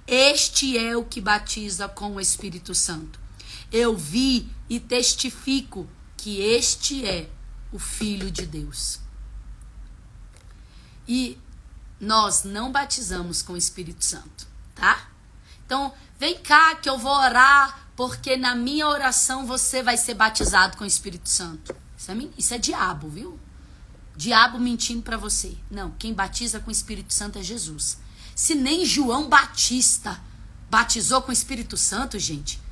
este é o que batiza com o Espírito Santo. Eu vi e testifico que este é o Filho de Deus. E nós não batizamos com o Espírito Santo, tá? Então, vem cá que eu vou orar, porque na minha oração você vai ser batizado com o Espírito Santo. Isso é diabo, viu? Diabo mentindo para você. Não, quem batiza com o Espírito Santo é Jesus. Se nem João Batista batizou com o Espírito Santo, gente,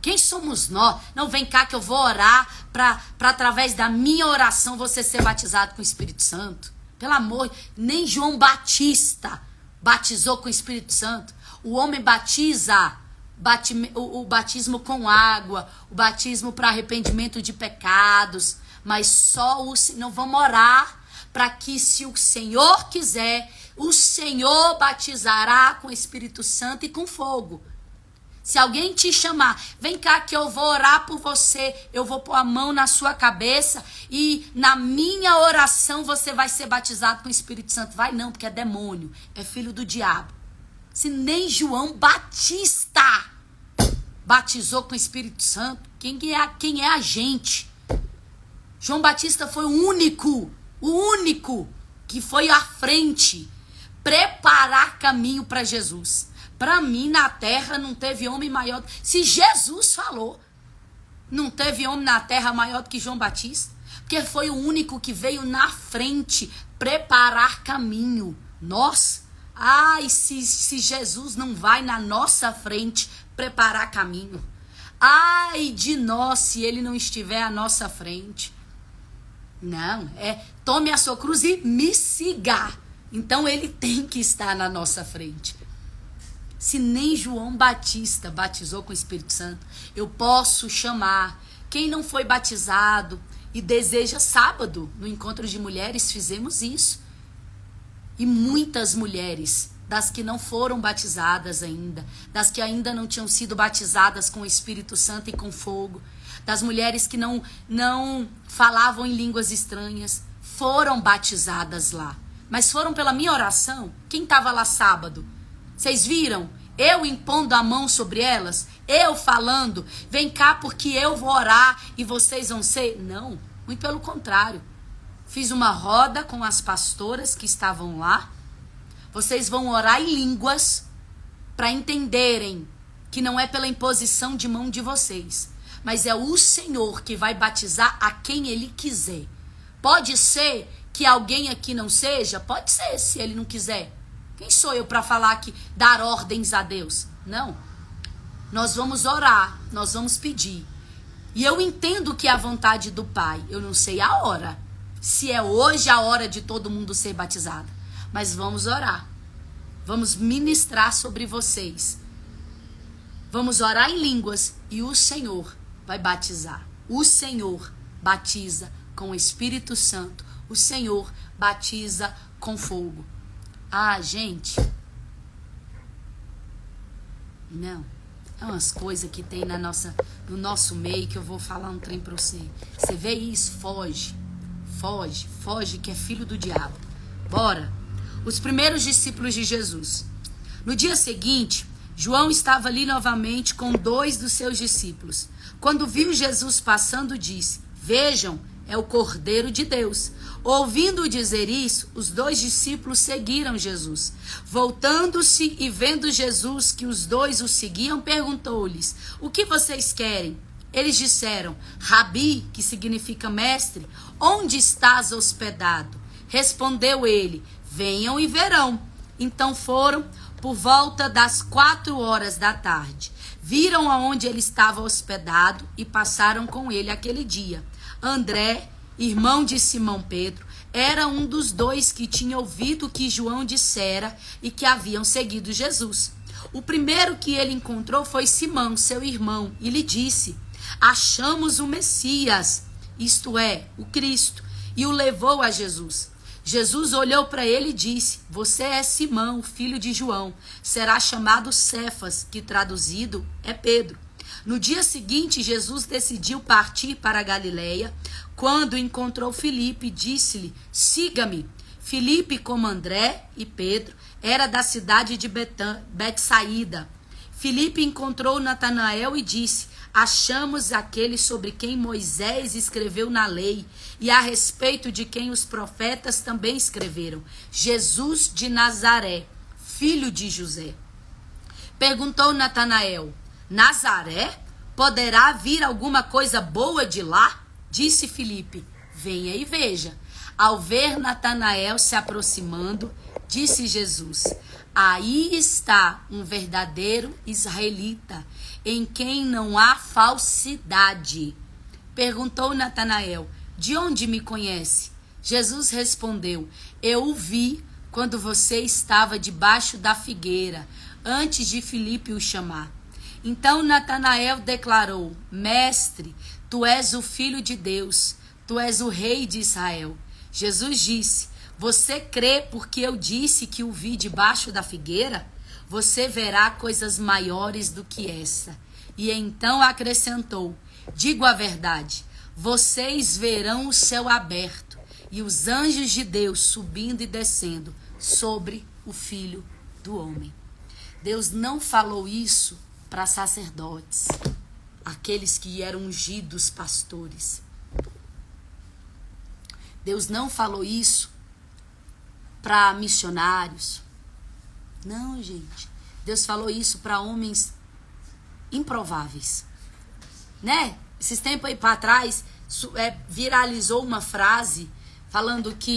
quem somos nós? Não, vem cá que eu vou orar para através da minha oração você ser batizado com o Espírito Santo. Pelo amor, nem João Batista batizou com o Espírito Santo. O homem batiza o batismo com água, o batismo para arrependimento de pecados, mas só o Senhor. Vamos orar para que, se o Senhor quiser, o Senhor batizará com o Espírito Santo e com fogo. Se alguém te chamar, vem cá que eu vou orar por você, eu vou pôr a mão na sua cabeça e na minha oração você vai ser batizado com o Espírito Santo. Vai não, porque é demônio, é filho do diabo. Se nem João Batista batizou com o Espírito Santo, quem é a gente? João Batista foi o único que foi à frente preparar caminho para Jesus. Para mim, na terra, não teve homem maior. Se Jesus falou, não teve homem na terra maior do que João Batista. Porque foi o único que veio na frente preparar caminho. Nós, se Jesus não vai na nossa frente preparar caminho. Ai de nós se ele não estiver à nossa frente. Não, tome a sua cruz e me siga. Então ele tem que estar na nossa frente. Se nem João Batista batizou com o Espírito Santo, eu posso chamar quem não foi batizado e deseja. Sábado, no encontro de mulheres, fizemos isso. E muitas mulheres, das que não foram batizadas ainda, das que ainda não tinham sido batizadas com o Espírito Santo e com fogo, das mulheres que não falavam em línguas estranhas, foram batizadas lá. Mas foram pela minha oração. Quem estava lá sábado? Vocês viram? Eu impondo a mão sobre elas? Eu falando, vem cá porque eu vou orar e vocês vão ser? Não, muito pelo contrário. Fiz uma roda com as pastoras que estavam lá. Vocês vão orar em línguas para entenderem que não é pela imposição de mão de vocês, mas é o Senhor que vai batizar a quem Ele quiser. Pode ser que alguém aqui não seja? Pode ser, se Ele não quiser. Quem sou eu para falar que dar ordens a Deus? Não. Nós vamos orar, nós vamos pedir. E eu entendo que é a vontade do Pai. Eu não sei a hora. Se é hoje a hora de todo mundo ser batizado. Mas vamos orar. Vamos ministrar sobre vocês. Vamos orar em línguas e o Senhor vai batizar. O Senhor batiza com o Espírito Santo. O Senhor batiza com fogo. Gente, não, é umas coisas que tem no nosso meio que eu vou falar um trem pra você. Você vê isso, foge que é filho do diabo. Bora. Os primeiros discípulos de Jesus. No dia seguinte, João estava ali novamente com 2 dos seus discípulos. Quando viu Jesus passando, disse: vejam, é o Cordeiro de Deus. Ouvindo dizer isso, os 2 discípulos seguiram Jesus. Voltando-se e vendo Jesus que os 2 o seguiam, perguntou-lhes: o que vocês querem? Eles disseram: Rabi, que significa mestre, onde estás hospedado? Respondeu ele: venham e verão. Então foram por volta das 4 horas da tarde. viram aonde ele estava hospedado e passaram com ele aquele dia. André, irmão de Simão Pedro, era um dos dois que tinha ouvido o que João dissera e que haviam seguido Jesus. O primeiro que ele encontrou foi Simão, seu irmão, e lhe disse: achamos o Messias, isto é, o Cristo, e o levou a Jesus. Jesus olhou para ele e disse: você é Simão, filho de João, será chamado Cefas, que traduzido é Pedro. No dia seguinte, Jesus decidiu partir para a Galileia. Quando encontrou Filipe, disse-lhe: siga-me. Filipe, como André e Pedro, era da cidade de Betsaída. Filipe encontrou Natanael e disse: achamos aquele sobre quem Moisés escreveu na lei e a respeito de quem os profetas também escreveram, Jesus de Nazaré, filho de José. Perguntou Natanael: Nazaré? Poderá vir alguma coisa boa de lá? Disse Filipe: venha e veja. Ao ver Natanael se aproximando, disse Jesus: aí está um verdadeiro israelita, em quem não há falsidade. Perguntou Natanael: de onde me conhece? Jesus respondeu: eu o vi quando você estava debaixo da figueira, antes de Filipe o chamar. Então Natanael declarou: mestre, tu és o Filho de Deus, tu és o Rei de Israel. Jesus disse: você crê porque eu disse que o vi debaixo da figueira? Você verá coisas maiores do que essa. E então acrescentou: digo a verdade, vocês verão o céu aberto e os anjos de Deus subindo e descendo sobre o Filho do Homem. Deus não falou isso para sacerdotes, aqueles que eram ungidos pastores. Deus não falou isso para missionários. Não, gente. Deus falou isso para homens improváveis. Né? Esses tempos aí para trás, viralizou uma frase falando que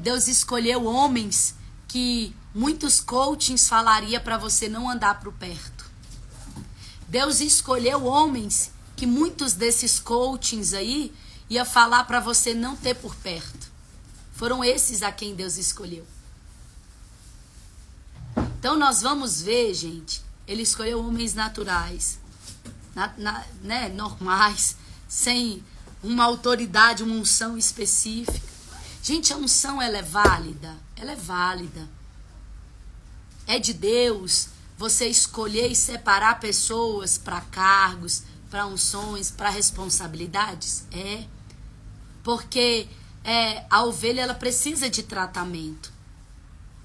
Deus escolheu homens que muitos coachings falaria para você não andar por perto. Deus escolheu homens que muitos desses coachings aí ia falar para você não ter por perto. Foram esses a quem Deus escolheu. Então nós vamos ver, gente, ele escolheu homens naturais, né, normais, sem uma autoridade, uma unção específica. Gente, a unção, ela é válida. Ela é válida. É de Deus você escolher e separar pessoas para cargos, para unções, para responsabilidades? É. Porque a ovelha, ela precisa de tratamento.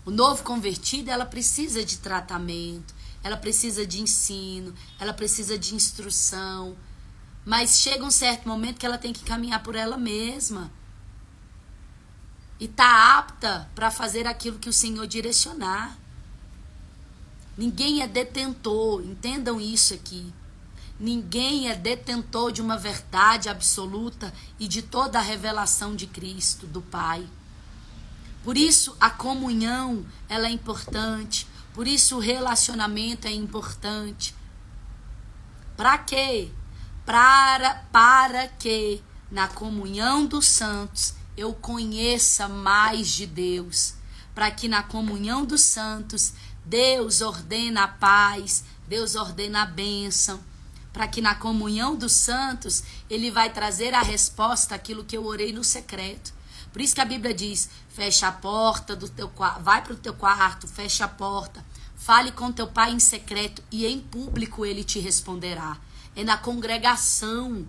O novo convertido, ela precisa de tratamento, ela precisa de ensino, ela precisa de instrução. Mas chega um certo momento que ela tem que caminhar por ela mesma. E tá apta para fazer aquilo que o Senhor direcionar. Ninguém é detentor, entendam isso aqui. Ninguém é detentor de uma verdade absoluta e de toda a revelação de Cristo, do Pai. Por isso a comunhão, ela é importante. Por isso o relacionamento é importante. Para quê? Para que na comunhão dos santos eu conheça mais de Deus. Para que na comunhão dos santos Deus ordena a paz, Deus ordena a bênção. Para que na comunhão dos santos ele vai trazer a resposta àquilo que eu orei no secreto. Por isso que a Bíblia diz: fecha a porta do teu quarto, vai para o teu quarto, fecha a porta, fale com teu pai em secreto e em público ele te responderá. É na congregação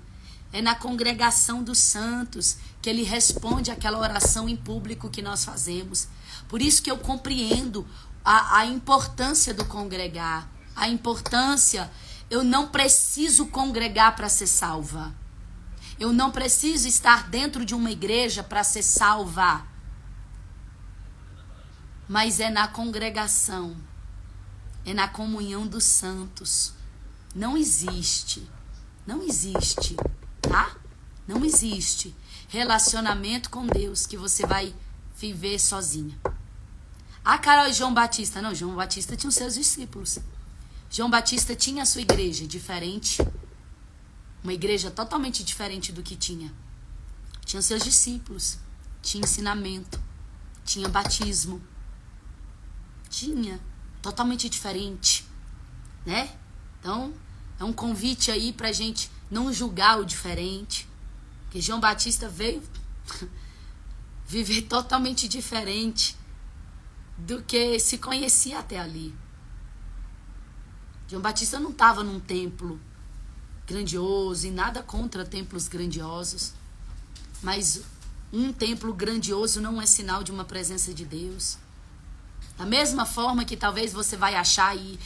dos santos que ele responde aquela oração em público que nós fazemos. Por isso que eu compreendo a importância do congregar, a importância. Eu não preciso congregar para ser salva. Eu não preciso estar dentro de uma igreja para ser salva. Mas é na congregação. É na comunhão dos santos. Não existe, tá? Não existe relacionamento com Deus que você vai viver sozinha. Ah, Carol, João Batista. Não, João Batista tinha os seus discípulos. João Batista tinha a sua igreja diferente, uma igreja totalmente diferente do que tinha. Tinha seus discípulos, tinha ensinamento, tinha batismo, tinha totalmente diferente, né? Então, é um convite aí pra gente não julgar o diferente, porque João Batista veio viver totalmente diferente do que se conhecia até ali. João Batista não estava num templo grandioso, e nada contra templos grandiosos, mas um templo grandioso não é sinal de uma presença de Deus. Da mesma forma que talvez você vai achar aí,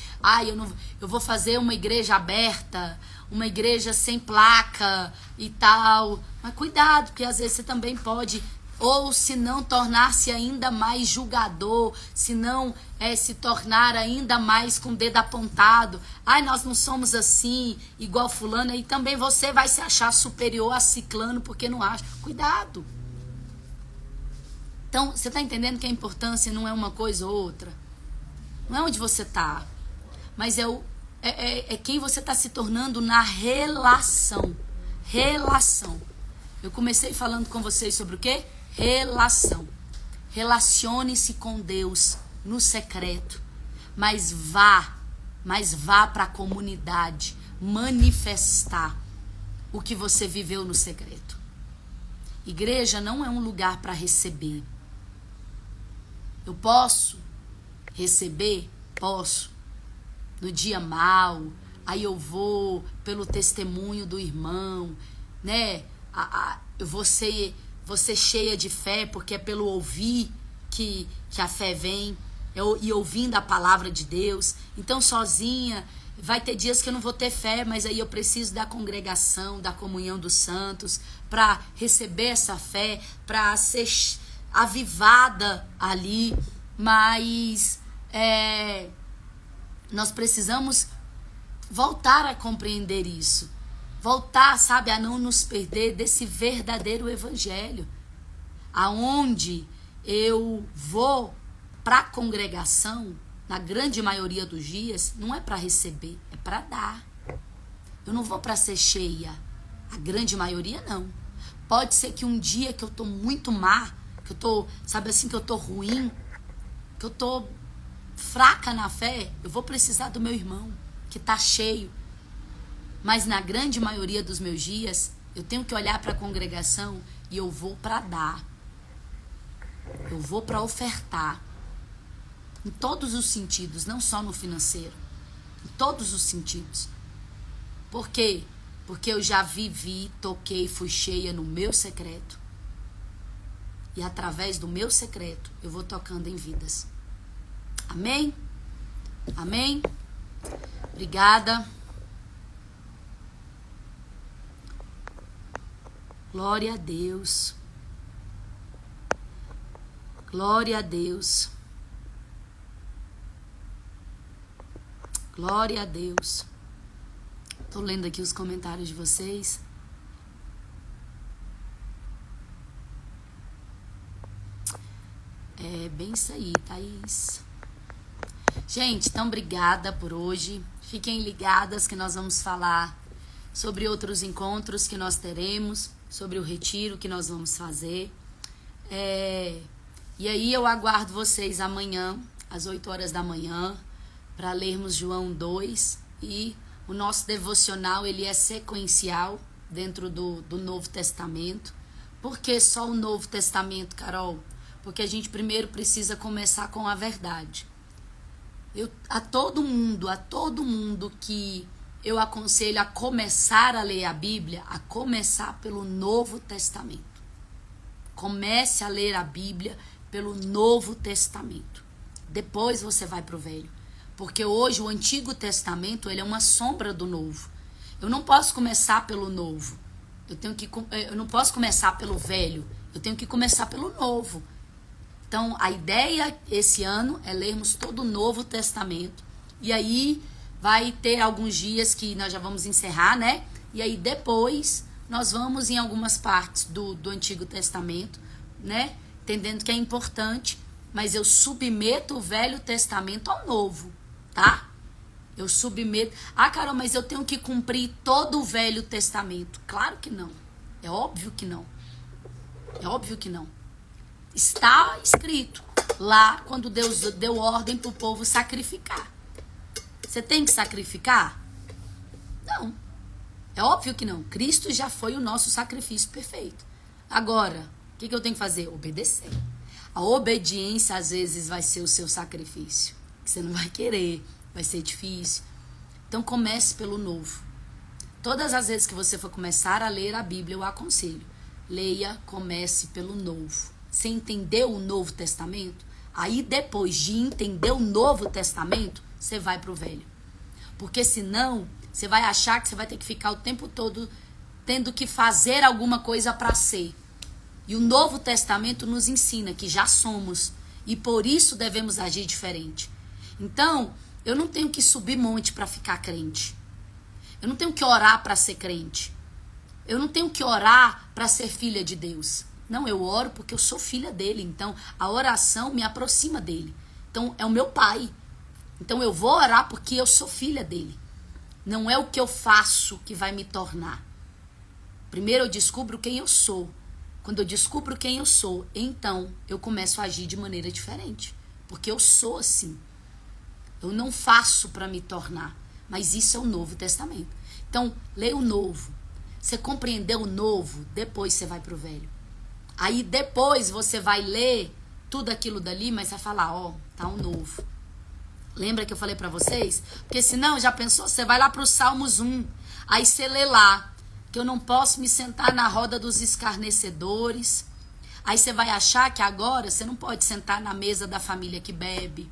eu vou fazer uma igreja aberta, uma igreja sem placa e tal. Mas cuidado, porque às vezes você também pode, ou se não tornar-se ainda mais julgador, se não se tornar ainda mais com o dedo apontado. Nós não somos assim, igual fulano, e também você vai se achar superior a ciclano porque não acha. Cuidado. Então, você está entendendo que a importância não é uma coisa ou outra? Não é onde você está, mas é quem você está se tornando na relação. Relação. Eu comecei falando com vocês sobre o quê? Relação. Relacione-se com Deus no secreto, mas vá para a comunidade manifestar o que você viveu no secreto. Igreja não é um lugar para receber. Eu posso receber? Posso. No dia mal, aí eu vou pelo testemunho do irmão, né? Eu vou ser cheia de fé, porque é pelo ouvir que a fé vem, e ouvindo a palavra de Deus. Então, sozinha, vai ter dias que eu não vou ter fé, mas aí eu preciso da congregação, da comunhão dos santos, para receber essa fé, para ser avivada ali. Mas nós precisamos voltar a compreender isso. Voltar, sabe, a não nos perder desse verdadeiro evangelho. Aonde eu vou para a congregação, na grande maioria dos dias, não é para receber, é para dar. Eu não vou para ser cheia. A grande maioria não. Pode ser que um dia que eu tô muito má, que eu tô, sabe assim, que eu tô ruim, que eu tô fraca na fé, eu vou precisar do meu irmão, que tá cheio. Mas na grande maioria dos meus dias, eu tenho que olhar para a congregação e eu vou para dar. Eu vou para ofertar. Em todos os sentidos, não só no financeiro. Em todos os sentidos. Por quê? Porque eu já vivi, toquei, fui cheia no meu secreto. E através do meu secreto, eu vou tocando em vidas. Amém? Amém? Obrigada. Glória a Deus. Glória a Deus. Glória a Deus. Tô lendo aqui os comentários de vocês. É bem isso aí, Thaís. Gente, então obrigada por hoje. Fiquem ligadas que nós vamos falar sobre outros encontros que nós teremos, sobre o retiro que nós vamos fazer. E aí eu aguardo vocês amanhã, às 8 horas da manhã, para lermos João 2. E o nosso devocional, ele é sequencial dentro do Novo Testamento. Por que só o Novo Testamento, Carol? Porque a gente primeiro precisa começar com a verdade. A todo mundo que eu aconselho a começar a ler a Bíblia, a começar pelo Novo Testamento. Comece a ler a Bíblia pelo Novo Testamento. Depois você vai para o Velho. Porque hoje o Antigo Testamento, ele é uma sombra do Novo. Eu não posso começar pelo Novo. Eu não posso começar pelo Velho. Eu tenho que começar pelo Novo. Então, a ideia esse ano é lermos todo o Novo Testamento. E aí vai ter alguns dias que nós já vamos encerrar, né? E aí depois nós vamos em algumas partes do Antigo Testamento, né? Entendendo que é importante, mas eu submeto o Velho Testamento ao Novo, tá? Eu submeto. Ah, Carol, mas eu tenho que cumprir todo o Velho Testamento. Claro que não. É óbvio que não. É óbvio que não. Está escrito lá quando Deus deu ordem para o povo sacrificar. Você tem que sacrificar? Não. É óbvio que não. Cristo já foi o nosso sacrifício perfeito. Agora, o que eu tenho que fazer? Obedecer. A obediência, às vezes, vai ser o seu sacrifício. Você não vai querer, vai ser difícil. Então, comece pelo novo. Todas as vezes que você for começar a ler a Bíblia, eu aconselho. Leia, comece pelo novo. Você entendeu o Novo Testamento? Aí, depois de entender o Novo Testamento, você vai para o Velho. Porque senão, você vai achar que você vai ter que ficar o tempo todo tendo que fazer alguma coisa para ser. E o Novo Testamento nos ensina que já somos e por isso devemos agir diferente. Então, eu não tenho que subir monte para ficar crente. Eu não tenho que orar para ser crente. Eu não tenho que orar para ser filha de Deus. Não, eu oro porque eu sou filha dele. Então, a oração me aproxima dele. Então, é o meu pai. Então, eu vou orar porque eu sou filha dele. Não é o que eu faço que vai me tornar. Primeiro eu descubro quem eu sou. Quando eu descubro quem eu sou, então eu começo a agir de maneira diferente. Porque eu sou assim. Eu não faço para me tornar. Mas isso é o Novo Testamento. Então, leia o Novo. Você compreendeu o Novo, depois você vai para o Velho. Aí depois você vai ler tudo aquilo dali, mas vai falar, ó, tá um Novo. Lembra que eu falei para vocês? Porque senão, já pensou? Você vai lá para o Salmos 1. Aí você lê lá. Que eu não posso me sentar na roda dos escarnecedores. Aí você vai achar que agora você não pode sentar na mesa da família que bebe.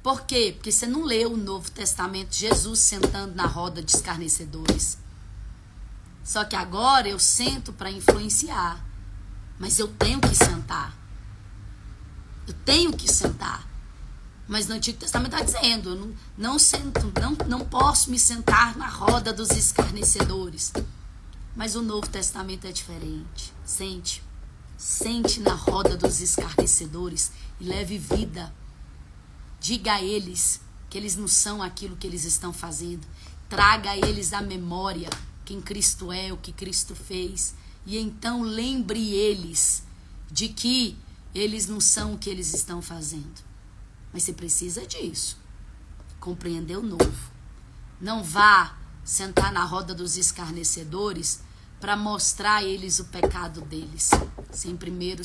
Por quê? Porque você não leu o Novo Testamento, Jesus sentando na roda de escarnecedores. Só que agora eu sento para influenciar. Mas eu tenho que sentar. Eu tenho que sentar. Mas no Antigo Testamento está dizendo, eu não posso me sentar na roda dos escarnecedores. Mas o Novo Testamento é diferente. Sente na roda dos escarnecedores e leve vida. Diga a eles que eles não são aquilo que eles estão fazendo. Traga a eles à memória quem Cristo é, o que Cristo fez. E então lembre eles de que eles não são o que eles estão fazendo. Mas você precisa disso. Compreender o novo. Não vá sentar na roda dos escarnecedores para mostrar a eles o pecado deles. Sem primeiro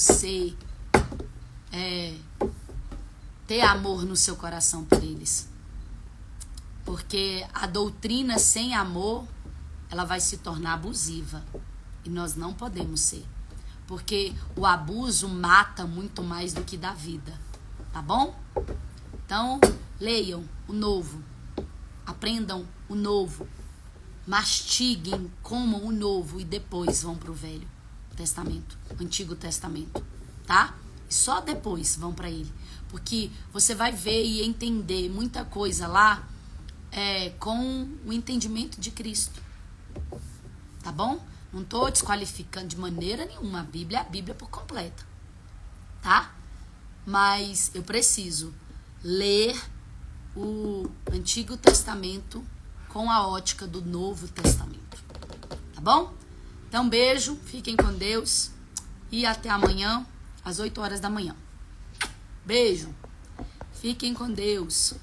ter amor no seu coração por eles. Porque a doutrina sem amor, ela vai se tornar abusiva. E nós não podemos ser. Porque o abuso mata muito mais do que dá vida. Tá bom? Então, leiam o novo. Aprendam o novo. Mastiguem, comam o novo e depois vão para o Velho Testamento, Antigo Testamento, tá? E só depois vão para ele. Porque você vai ver e entender muita coisa lá com o entendimento de Cristo. Tá bom? Não estou desqualificando de maneira nenhuma. A Bíblia é a Bíblia por completa. Tá? Mas eu preciso ler o Antigo Testamento com a ótica do Novo Testamento. Tá bom? Então, beijo. Fiquem com Deus. E até amanhã, às 8 horas da manhã. Beijo. Fiquem com Deus.